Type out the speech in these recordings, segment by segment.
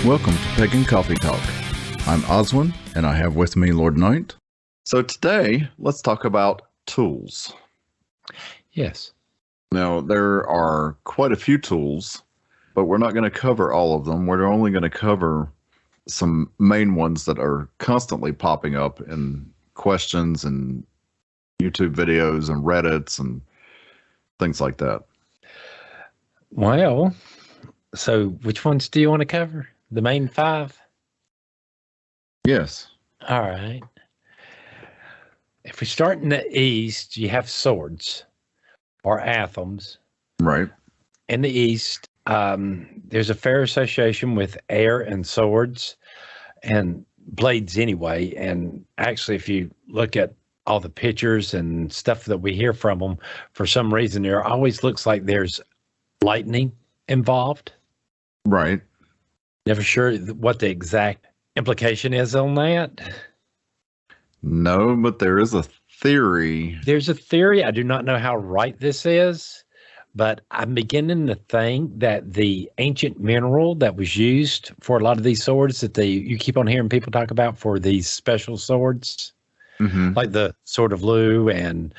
Welcome to Pagan Coffee Talk. I'm Oswin, and I have with me Lord Knight. So today, let's talk about tools. Yes. Now, there are quite a few tools, but we're not going to cover all of them. We're only going to cover some main ones that are constantly popping up in questions and YouTube videos and Reddits and things like that. Well, so which ones do you want to cover? The main five? Yes. All right. If we start in the east, you have swords or anthems. Right. In the east, there's a fair association with air and swords and blades anyway. And actually, if you look at all the pictures and stuff that we hear from them, for some reason, there always looks like there's lightning involved. Right. Never sure what the exact implication is on that. No, but there is a theory. There's a theory. I do not know how right this is, but I'm beginning to think that the ancient mineral that was used for a lot of these swords that you keep on hearing people talk about for these special swords, like the Sword of Lu and,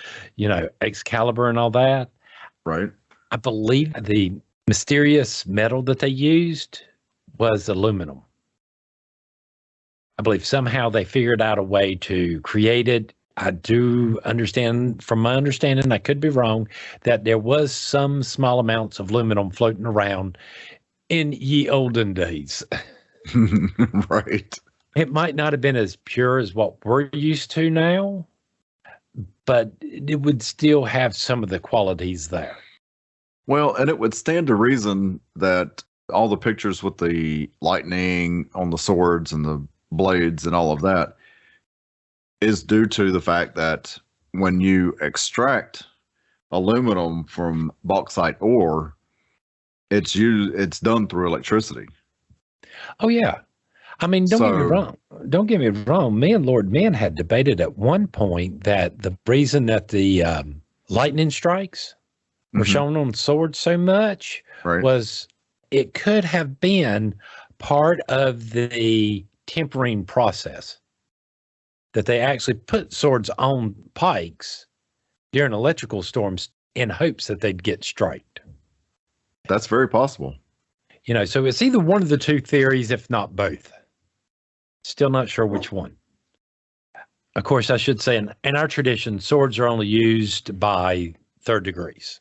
Excalibur and all that. Right. I believe the mysterious metal that they used was aluminum. I believe somehow they figured out a way to create it. I do understand, from my understanding, I could be wrong, that there was some small amounts of aluminum floating around in ye olden days. Right. It might not have been as pure as what we're used to now, but it would still have some of the qualities there. Well, and it would stand to reason that all the pictures with the lightning on the swords and the blades and all of that is due to the fact that when you extract aluminum from bauxite ore, it's done through electricity. Oh yeah. I mean, don't get me wrong. Don't get me wrong. Me and Lord Men had debated at one point that the reason that the lightning strikes were shown on swords so much was it could have been part of the tempering process, that they actually put swords on pikes during electrical storms in hopes that they'd get striked. That's very possible. So it's either one of the two theories, if not both. Still not sure which one. Of course, I should say in our tradition, swords are only used by third degrees.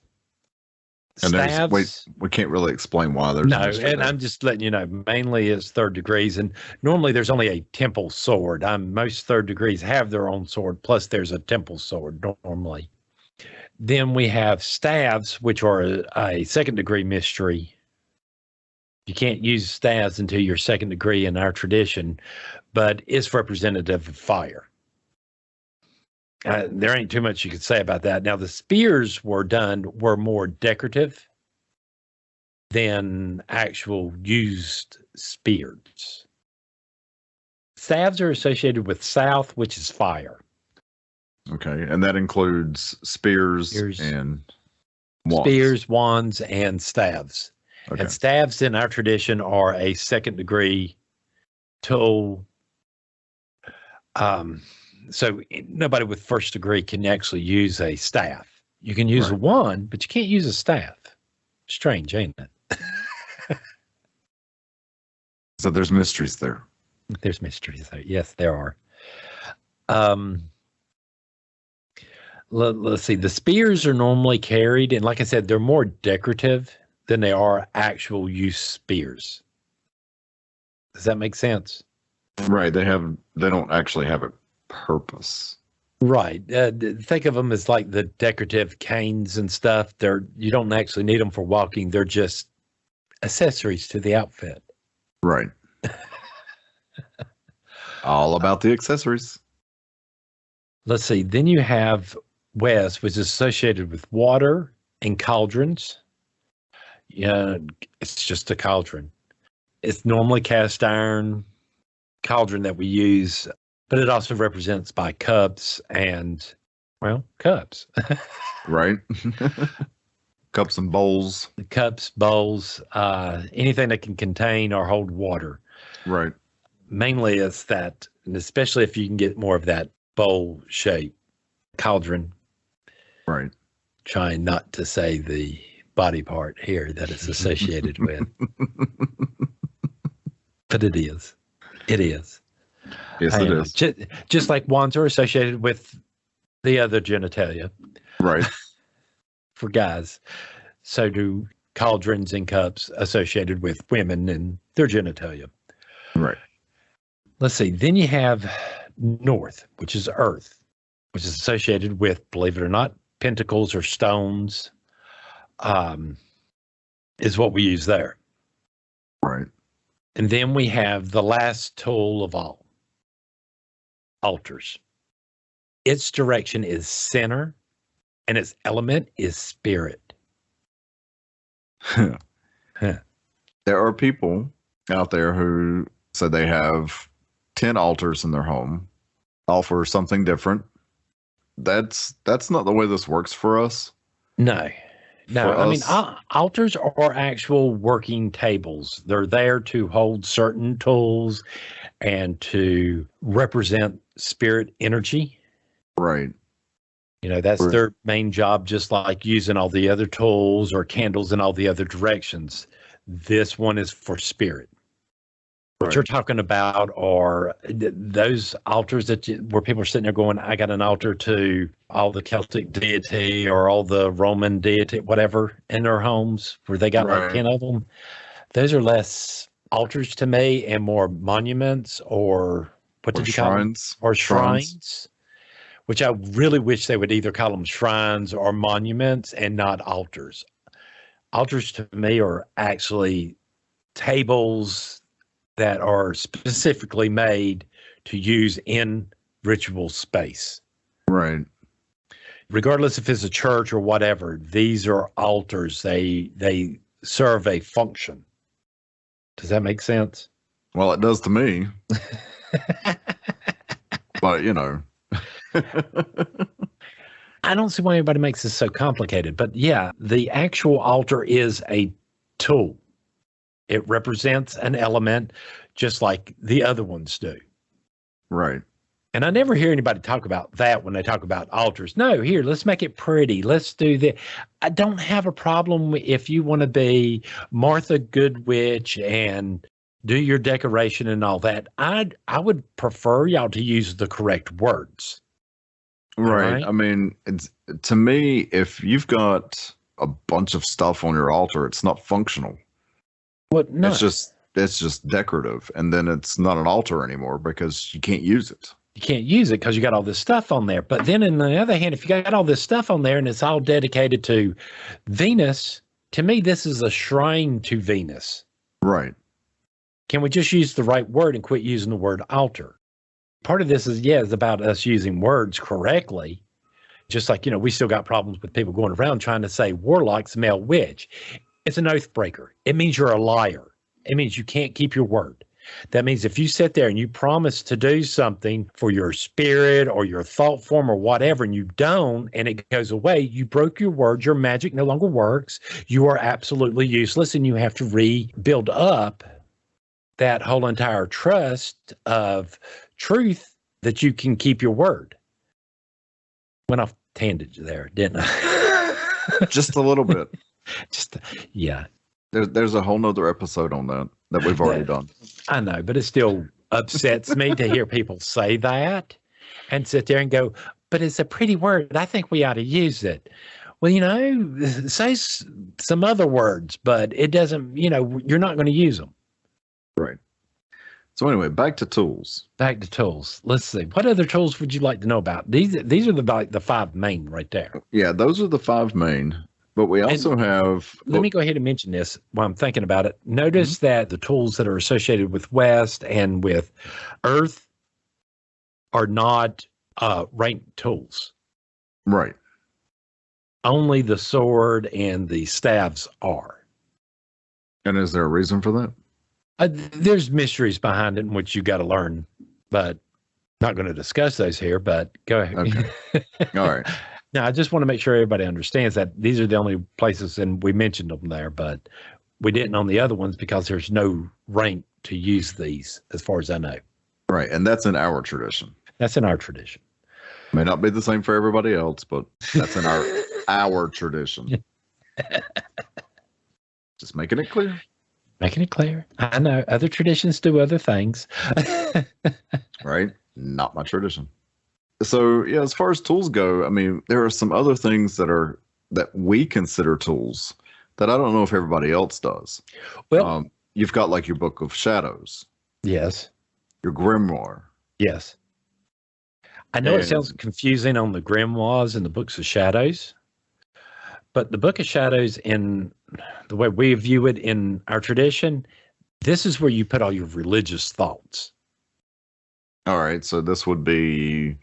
And we can't really explain why there's I'm just letting you know, mainly it's third degrees, and normally there's only a temple sword. Most third degrees have their own sword, plus there's a temple sword normally. Then we have staves, which are a second degree mystery. You can't use staves until you're second degree in our tradition, but it's representative of fire. There ain't too much you could say about that. Now, the spears were more decorative than actual used spears. Staves are associated with south, which is fire. Okay, and that includes spears and wands. Spears, wands, and staves. Okay. And staves in our tradition are a second degree tool. So nobody with first degree can actually use a staff. You can use a wand, but you can't use a staff. Strange, ain't it? So there's mysteries there. There's mysteries there. Yes, there are. Let's see. The spears are normally carried, and like I said, they're more decorative than they are actual use spears. Does that make sense? Right. They don't actually have a purpose. Right. Think of them as like the decorative canes and stuff. You don't actually need them for walking. They're just accessories to the outfit. Right. All about the accessories. Let's see. Then you have west, which is associated with water and cauldrons. Yeah, it's just a cauldron. It's normally cast iron cauldron that we use, but it also represents by cups and, cups. Right. Cups and bowls. Cups, bowls, anything that can contain or hold water. Right. Mainly it's that, and especially if you can get more of that bowl shape cauldron. Right. Trying not to say the body part here that it's associated with. But it is. It is. Yes, it is. Just like wands are associated with the other genitalia. Right. For guys. So do cauldrons and cups associated with women and their genitalia. Right. Let's see. Then you have north, which is earth, which is associated with, believe it or not, pentacles or stones, is what we use there. Right. And then we have the last tool of all, altars. Its direction is center, and its element is spirit. There are people out there who say they have 10 altars in their home, all for something different. That's not the way this works for us. No. I mean, altars are actual working tables. They're there to hold certain tools and to represent spirit energy. Right. You know, that's their main job, just like using all the other tools or candles in all the other directions. This one is for spirit. What you're talking about are those altars where people are sitting there going, I got an altar to all the Celtic deity or all the Roman deity, whatever, in their homes where they got like 10 of them. Those are less altars to me and more monuments or what did you call them? Or shrines. Which I really wish they would either call them shrines or monuments and not altars. Altars to me are actually tables that are specifically made to use in ritual space. Right. Regardless if it's a church or whatever, these are altars. They serve a function. Does that make sense? Well, it does to me. But, you know. I don't see why anybody makes this so complicated. But yeah, the actual altar is a tool. It represents an element just like the other ones do. Right. And I never hear anybody talk about that when they talk about altars. No, here, let's make it pretty. Let's do that. I don't have a problem if you want to be Martha Goodwitch and do your decoration and all that. I would prefer y'all to use the correct words. Right. I mean, to me, if you've got a bunch of stuff on your altar, it's not functional. What? No. It's just decorative, and then it's not an altar anymore because you can't use it. You can't use it because you got all this stuff on there. But then on the other hand, if you got all this stuff on there and it's all dedicated to Venus, to me, this is a shrine to Venus. Right. Can we just use the right word and quit using the word altar? Part of this is about us using words correctly. Just like, we still got problems with people going around trying to say warlock's male witch. It's an oath breaker. It means you're a liar. It means you can't keep your word. That means if you sit there and you promise to do something for your spirit or your thought form or whatever, and you don't, and it goes away, you broke your word. Your magic no longer works. You are absolutely useless, and you have to rebuild up that whole entire trust of truth that you can keep your word. Went off tangent there, didn't I? Just a little bit. Yeah. There's a whole nother episode on that we've already done. I know, but it still upsets me to hear people say that and sit there and go, but it's a pretty word. I think we ought to use it. Well, say some other words, but it doesn't, you're not going to use them. Right. So anyway, back to tools. Let's see. What other tools would you like to know about? These are the five main right there. Yeah, those are the five main. But we also have... Let me go ahead and mention this while I'm thinking about it. Notice that the tools that are associated with West and with Earth are not ranked tools. Right. Only the sword and the staves are. And is there a reason for that? There's mysteries behind it in which you got to learn, but not going to discuss those here, but go ahead. Okay. All right. Now, I just want to make sure everybody understands that these are the only places, and we mentioned them there, but We didn't on the other ones because there's no rank to use these, as far as I know. Right, and that's in our tradition. That's in our tradition. May not be the same for everybody else, but that's in our tradition. Just making it clear. Making it clear. I know other traditions do other things. Right? Not my tradition. So yeah, as far as tools go, I mean, there are some other things that we consider tools that I don't know if everybody else does. Well, you've got like your Book of Shadows. Yes. Your grimoire. Yes. I know it sounds confusing on the grimoires and the Books of Shadows, but the Book of Shadows, in the way we view it in our tradition, this is where you put all your religious thoughts. All right, so this would be...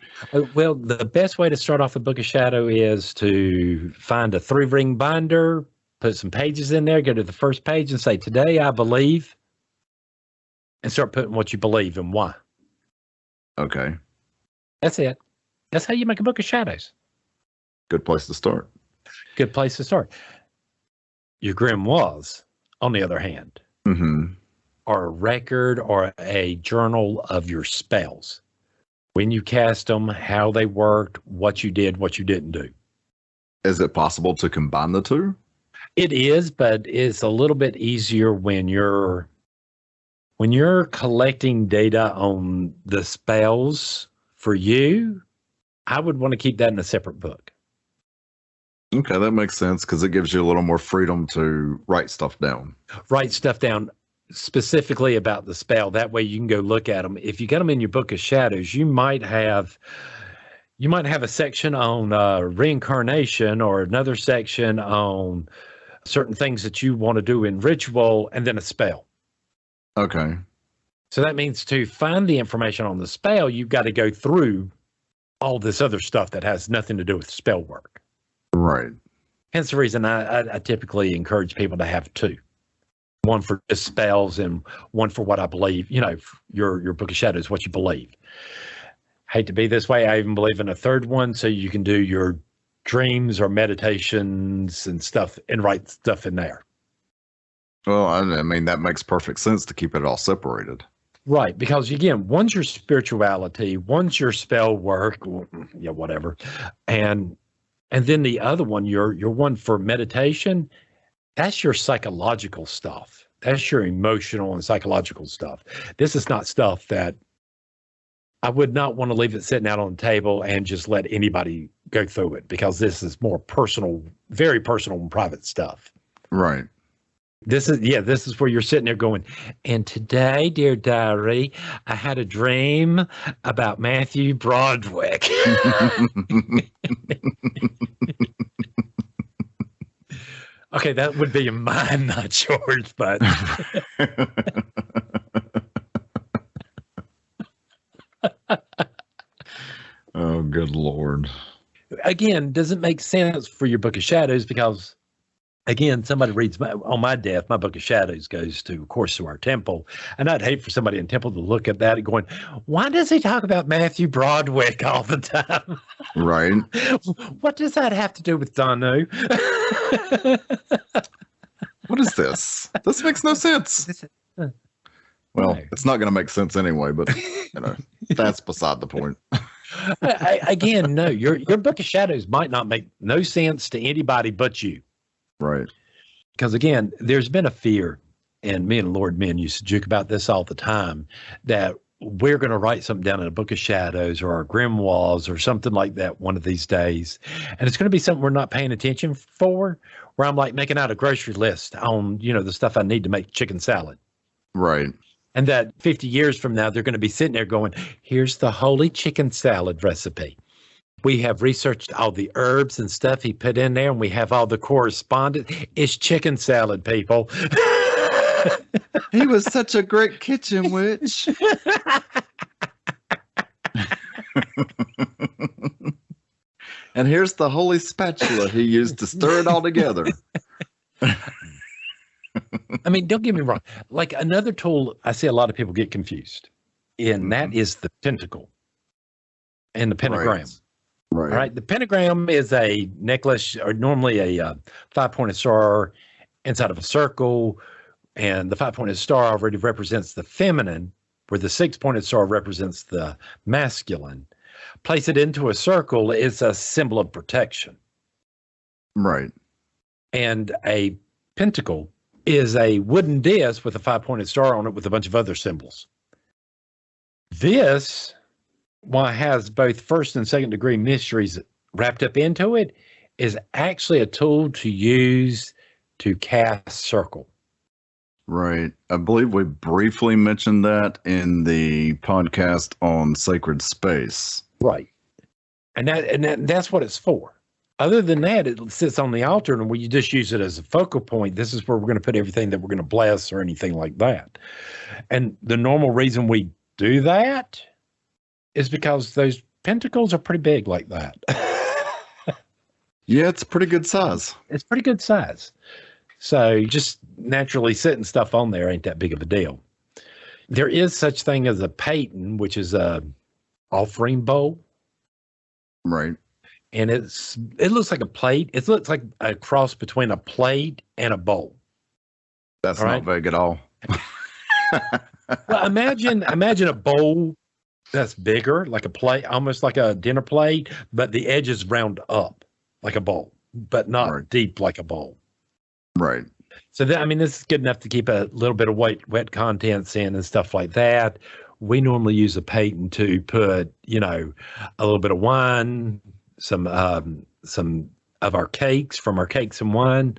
Well, the best way to start off the Book of Shadow is to find a 3-ring binder, put some pages in there, go to the first page and say, today I believe, and start putting what you believe and why. Okay. That's it. That's how you make a Book of Shadows. Good place to start. Good place to start. Your grimoires, on the other hand, are a record or a journal of your spells. When you cast them, how they worked, what you did, what you didn't do. Is it possible to combine the two? It is, but it's a little bit easier when you're collecting data on the spells for you. I would want to keep that in a separate book. Okay, that makes sense because it gives you a little more freedom to write stuff down. Write stuff down specifically about the spell. That way you can go look at them. If you get them in your Book of Shadows, you might have a section on reincarnation or another section on certain things that you want to do in ritual and then a spell. Okay. So that means to find the information on the spell, you've got to go through all this other stuff that has nothing to do with spell work. Right. Hence the reason I typically encourage people to have two. One for just spells and one for what I believe, your Book of Shadows, what you believe. Hate to be this way. I even believe in a third one so you can do your dreams or meditations and stuff and write stuff in there. Well, I mean, that makes perfect sense to keep it all separated. Right, because again, one's your spirituality, one's your spell work, whatever. And then the other one, your one for meditation, that's your psychological stuff. That's your emotional and psychological stuff. This is not stuff that I would not want to leave it sitting out on the table and just let anybody go through it, because this is more personal, very personal and private stuff. Right. This is where you're sitting there going, and today, dear diary, I had a dream about Matthew Broadwick. Okay, that would be mine, not yours, but. Oh, good Lord. Again, doesn't make sense for your Book of Shadows because, again, somebody reads on my death, my Book of Shadows goes to, of course, to our temple. And I'd hate for somebody in temple to look at that and going, why does he talk about Matthew Broadwick all the time? Right. What does that have to do with Danu? What is this? This makes no sense. Well, it's not going to make sense anyway, but that's beside the point. Again, no, your Book of Shadows might not make no sense to anybody but you. Right. Because again, there's been a fear, and me and Lord Men used to joke about this all the time, that we're going to write something down in a Book of Shadows or our grimoires or something like that one of these days. And it's going to be something we're not paying attention for, where I'm like making out a grocery list on, the stuff I need to make chicken salad. Right. And that 50 years from now, they're going to be sitting there going, here's the holy chicken salad recipe. We have researched all the herbs and stuff he put in there, and we have all the correspondence. It's chicken salad, people. He was such a great kitchen witch. And here's the holy spatula he used to stir it all together. I mean, don't get me wrong. Like another tool, I see a lot of people get confused, and that is the pentacle and the pentagram. Right. All right. The pentagram is a necklace, or normally a 5-pointed star, inside of a circle, and the 5-pointed star already represents the feminine, where the 6-pointed star represents the masculine. Place it into a circle, it's a symbol of protection. Right. And a pentacle is a wooden disc with a 5-pointed star on it with a bunch of other symbols. This, while it has both first and second degree mysteries wrapped up into it, is actually a tool to use to cast circle. Right. I believe we briefly mentioned that in the podcast on sacred space. Right. And that's what it's for. Other than that, it sits on the altar, and we just use it as a focal point. This is where we're going to put everything that we're going to bless or anything like that. And the normal reason we do that is because those pentacles are pretty big like that. Yeah, it's a pretty good size. It's pretty good size. So just naturally sitting stuff on there ain't that big of a deal. There is such thing as a paten, which is a offering bowl. Right. And it looks like a plate. It looks like a cross between a plate and a bowl. That's not vague at all. Well, imagine a bowl that's bigger, like a plate, almost like a dinner plate, but the edges round up like a bowl, but not deep like a bowl. Right. So this is good enough to keep a little bit of wet contents in and stuff like that. We normally use a paten to put, a little bit of wine, some of our cakes from our cakes and wine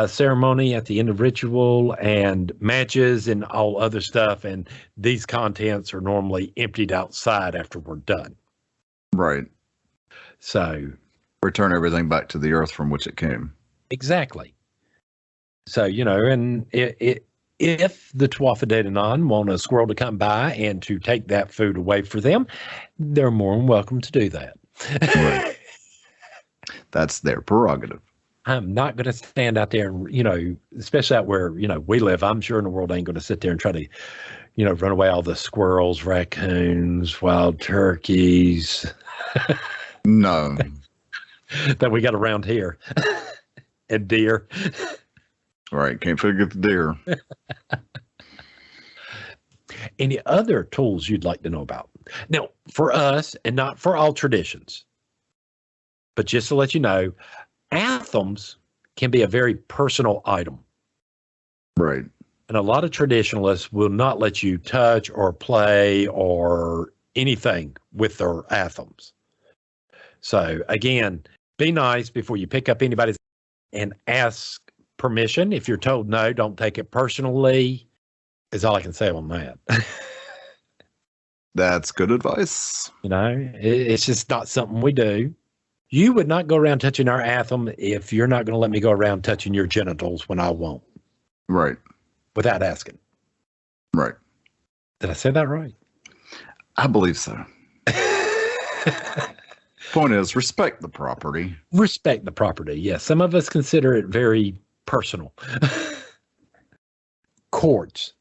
ceremony at the end of ritual, and matches and all other stuff. And these contents are normally emptied outside after we're done. Right. So return everything back to the earth from which it came. Exactly. So, and if the Tuatha want a squirrel to come by and to take that food away for them, they're more than welcome to do that. Right. That's their prerogative. I'm not going to stand out there and, especially out where, we live, I'm sure in the world ain't going to sit there and try to, run away all the squirrels, raccoons, wild turkeys. No. that we got around here. And deer. Right. Can't forget the deer. Any other tools you'd like to know about? Now, for us, and not for all traditions, but just to let you know, anthems can be a very personal item. Right. And a lot of traditionalists will not let you touch or play or anything with their anthems. So again, be nice before you pick up anybody's and ask permission. If you're told no, don't take it personally, is all I can say on that. That's good advice. It's just not something we do. You would not go around touching our anthem if you're not going to let me go around touching your genitals when I won't. Right. Without asking. Right. Did I say that right? I believe so. Point is, respect the property. Respect the property, yes. Some of us consider it very personal. Cords.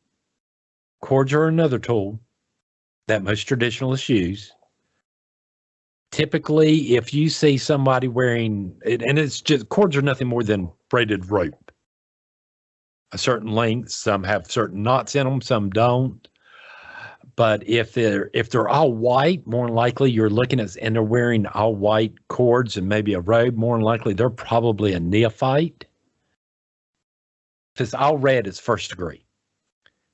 Cords are another tool that most traditionalists use. Typically, if you see somebody wearing, and it's just, cords are nothing more than braided rope. A certain length, some have certain knots in them, some don't. But if they're all white, more than likely you're looking at, and they're wearing all white cords and maybe a robe, more than likely they're probably a neophyte. If it's all red, it's first degree.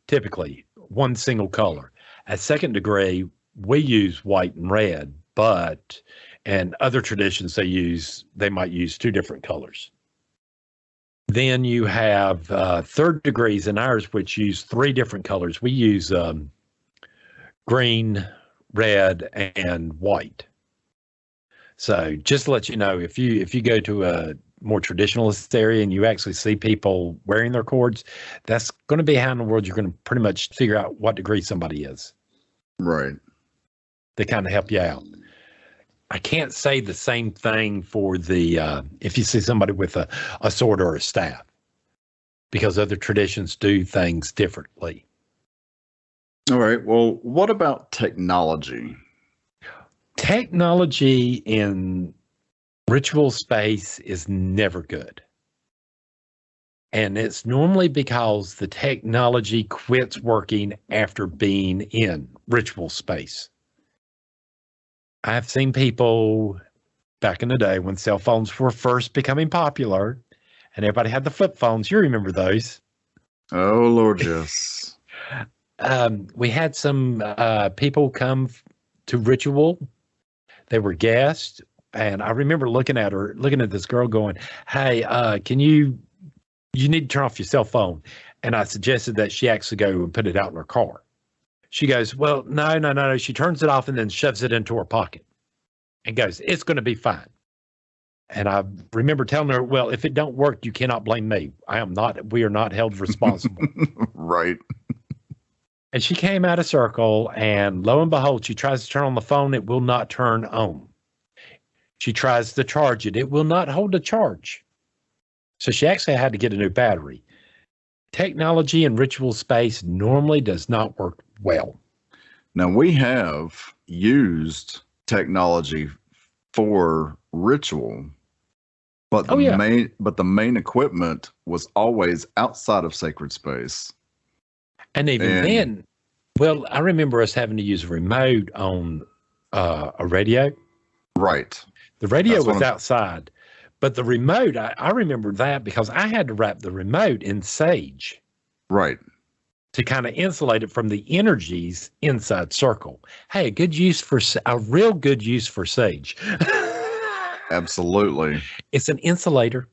Typically, one single color. At second degree, we use white and red, but in other traditions they might use two different colors. Then you have third degrees in ours, which use three different colors. We use green, red, and white. So just to let you know, if you go to a more traditionalist area and you actually see people wearing their cords, that's going to be how in the world you're going to pretty much figure out what degree somebody is. Right. They kind of help you out. I can't say the same thing for the if you see somebody with a sword or a staff, because other traditions do things differently. All right. Well, what about technology? Technology in ritual space is never good. And it's normally because the technology quits working after being in ritual space. I've seen people back in the day when cell phones were first becoming popular and everybody had the flip phones. You remember those. Oh, Lord, yes. We had some people come to ritual. They were guests. And I remember looking at this girl going, hey, you need to turn off your cell phone. And I suggested that she actually go and put it out in her car. She goes, well, no. She turns it off and then shoves it into her pocket and goes, it's going to be fine. And I remember telling her, well, if it don't work, you cannot blame me. We are not held responsible. Right. And she came out of circle, and lo and behold, she tries to turn on the phone. It will not turn on. She tries to charge it. It will not hold a charge. So she actually had to get a new battery. Technology in ritual space normally does not work well. Now, we have used technology for ritual, but the main equipment was always outside of sacred space. And then, well, I remember us having to use a remote on a radio. Right. The radio was outside, but the remote, I remember that because I had to wrap the remote in sage. Right. To kind of insulate it from the energies inside circle. Hey, a real good use for sage. Absolutely. It's an insulator.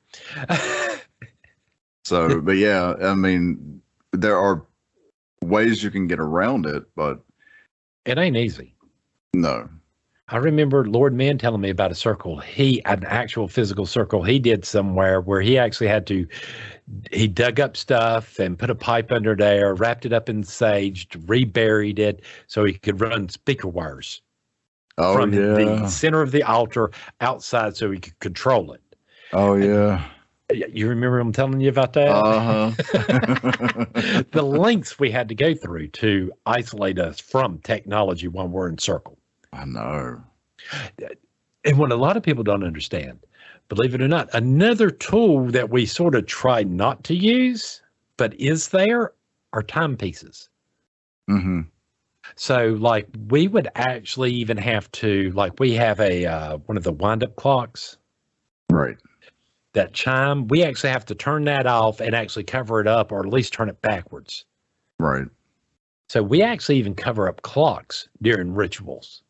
So, but yeah, I mean, there are ways you can get around it, but it ain't easy. No. I remember Lord Man telling me about a circle. An actual physical circle he did somewhere where he actually he dug up stuff and put a pipe under there, wrapped it up in sage, reburied it so he could run speaker wires from the center of the altar outside so he could control it. Oh, yeah. You remember him telling you about that? Uh-huh. The lengths we had to go through to isolate us from technology when we're in circle. I know. And what a lot of people don't understand, believe it or not, another tool that we sort of try not to use, but is there, are timepieces. Mm-hmm. So, like, we would actually even have to, like, we have one of the wind-up clocks. Right. That chime, we actually have to turn that off and actually cover it up, or at least turn it backwards. Right. So we actually even cover up clocks during rituals.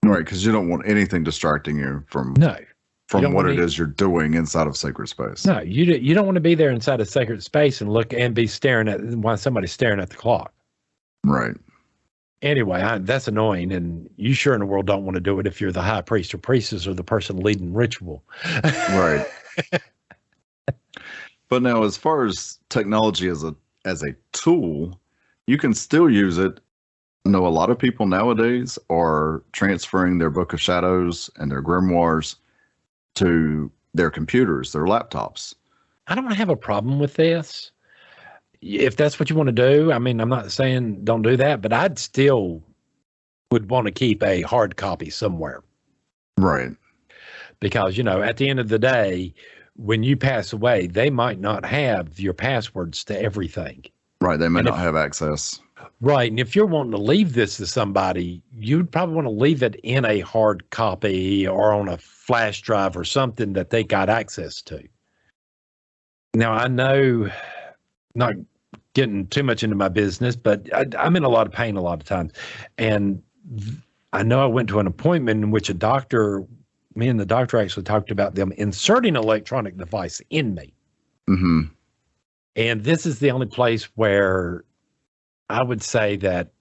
Right, because you don't want anything distracting you from what it is you're doing inside of sacred space. No, you don't want to be there inside a sacred space and look and be staring at while somebody's staring at the clock. Right. Anyway, that's annoying, and you sure in the world don't want to do it if you're the high priest or priestess or the person leading ritual. Right. But now, as far as technology as a tool, you can still use it. I know a lot of people nowadays are transferring their Book of Shadows and their grimoires to their computers, their laptops. I don't have a problem with this. If that's what you want to do, I mean, I'm not saying don't do that, but I'd still would want to keep a hard copy somewhere. Right. Because, at the end of the day, when you pass away, they might not have your passwords to everything. Right. They may not have access. Right. And if you're wanting to leave this to somebody, you'd probably want to leave it in a hard copy or on a flash drive or something that they got access to. Now, I know, not getting too much into my business, but I'm in a lot of pain a lot of times. And I know I went to an appointment in which me and the doctor actually talked about them inserting an electronic device in me. Mm-hmm. And this is the only place where I would say that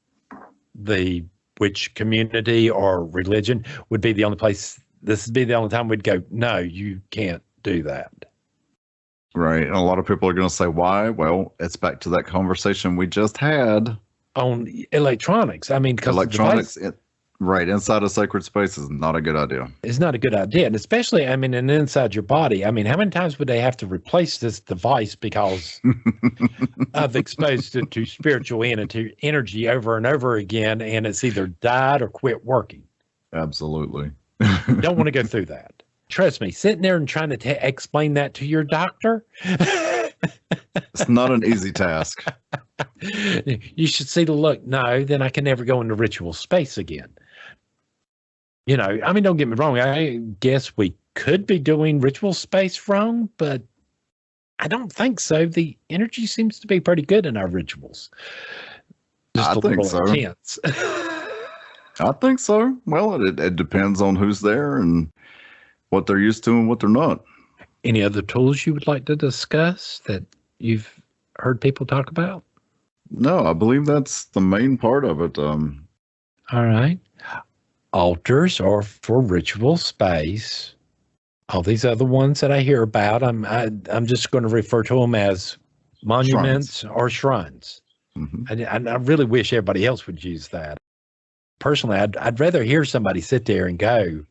the witch community or religion would be the only place, this would be the only time we'd go, no, you can't do that. Right. And a lot of people are going to say, why? Well, it's back to that conversation we just had. On electronics. I mean, because electronics, right, inside a sacred space is not a good idea. It's not a good idea. And especially, I mean, and inside your body. I mean, how many times would they have to replace this device because of exposed to spiritual energy over and over again, and it's either died or quit working? Absolutely. You don't want to go through that. Trust me, sitting there and trying to explain that to your doctor, It's not an easy task. You should see the look. No, then I can never go into ritual space again. I mean, don't get me wrong. I guess we could be doing ritual space wrong, but I don't think so. The energy seems to be pretty good in our rituals. Just I a think little so. intense. I think so. Well, it depends on who's there and what they're used to and what they're not. Any other tools you would like to discuss that you've heard people talk about? No, I believe that's the main part of it. All right. Altars are for ritual space. All these other ones that I hear about, I'm just going to refer to them as monuments or shrines. Mm-hmm. I really wish everybody else would use that. Personally, I'd rather hear somebody sit there and go,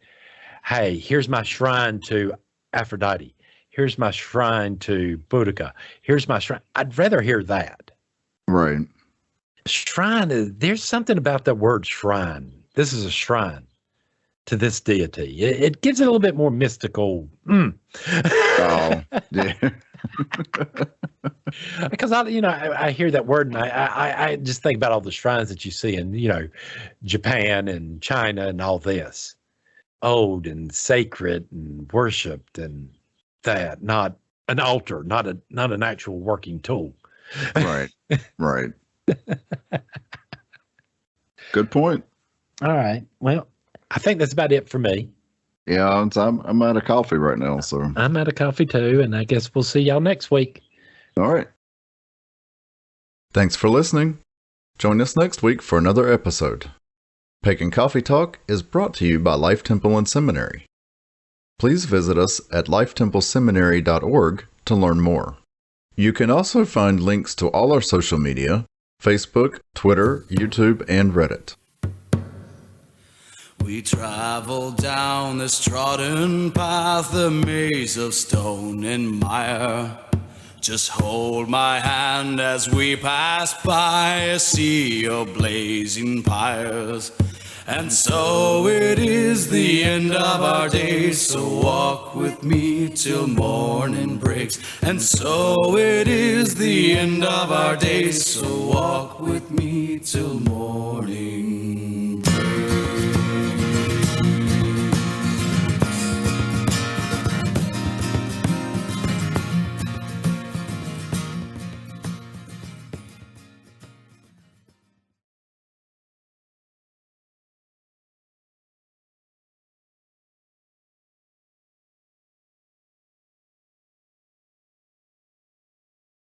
hey, here's my shrine to Aphrodite. Here's my shrine to Boudica. Here's my shrine. I'd rather hear that. Right. Shrine, there's something about the word shrine. This is a shrine to this deity. It gives it a little bit more mystical. Oh, yeah. Because I hear that word and I just think about all the shrines that you see in Japan and China and all this, old and sacred and worshipped and that, not an altar, not an actual working tool. Right. Good point. All right. Well, I think that's about it for me. Yeah, I'm out of coffee right now, so I'm out of coffee too, and I guess we'll see y'all next week. All right. Thanks for listening. Join us next week for another episode. Pagan Coffee Talk is brought to you by Life Temple and Seminary. Please visit us at lifetempleseminary.org to learn more. You can also find links to all our social media, Facebook, Twitter, YouTube, and Reddit. We travel down this trodden path, a maze of stone and mire. Just hold my hand as we pass by a sea of blazing pyres. And so it is the end of our days, so walk with me till morning breaks. And so it is the end of our days, so walk with me till morning